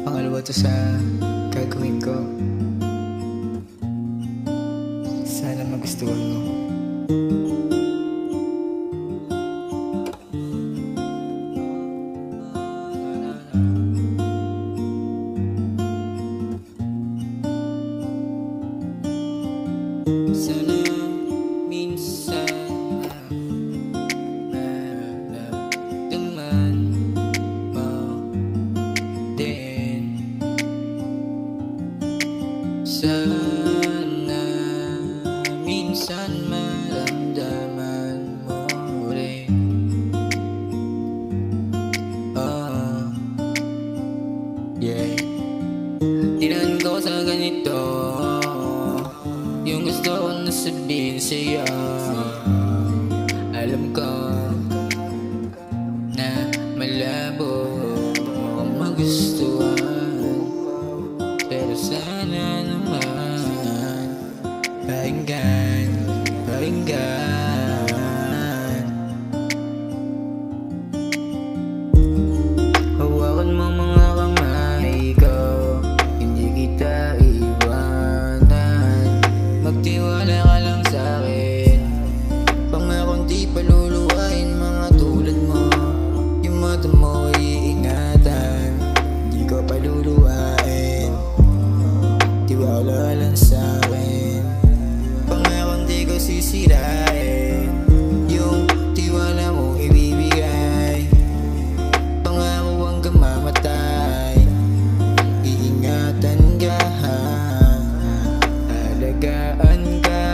Pangalawa to sa gagawin ko. Sana magustuhan mo. Sana minsan maramdaman mo din. Sana minsan maramdaman mo rin. Yeah. Tinahan ko sa ganito yung gusto ko na sabihin sa'yo. Alam ko na malabo akong magustuhan, pero sana naman pakinggan. Hawakan mo mga kamay ko, hindi kita iwanan. Magtiwala ka lang sa'kin, pangakong di paluluhain mga tulad mo. Yung mata mo iingatan, di ko paluluhain. Tiwala lang sa'kin, pangakong di ko sisirain. Yung tiwala mo ibibigay, pangako hanggang mamatay. Iingatan ka, alagaan ka,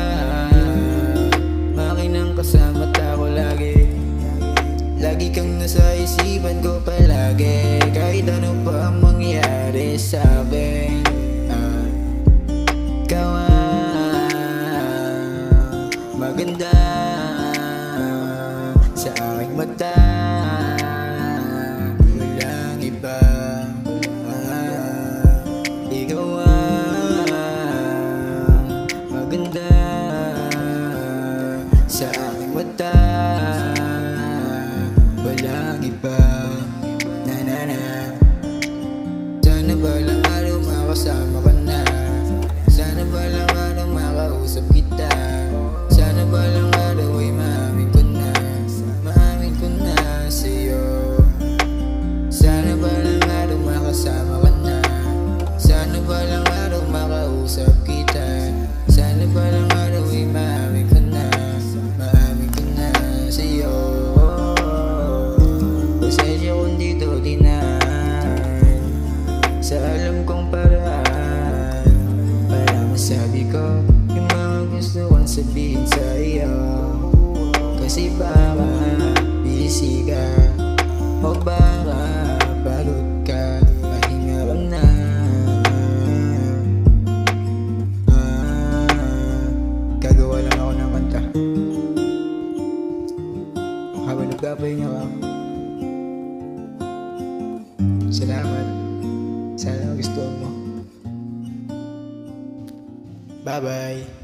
makinang kasama ko lagi. Lagi kang nasa isipan ko palagi, kahit ano pa ang mangyari sa'kin. Ikaw maganda sa aking mata, walang iba. Ikaw maganda sa aking mata, walang iba. Sana balang araw makasama ka na, sana balang araw makausap kita, sana balang araw ay maamin ko na sa'yo. Sana balang araw makasama ka na, sana balang araw makausap kita, sana balang araw ay maamin ko na sa'yo. Pasensya kung dito dinaan sa alam kong paraan, para masabi ko yung mga gusto kong sabihin sa iyo. Kasi baka busy ka, o baka pagod ka, pahinga ka na. Gagawa lang ako ng kanta habang nagpapahinga ka. Salamat, sana gusto mo. Bye bye.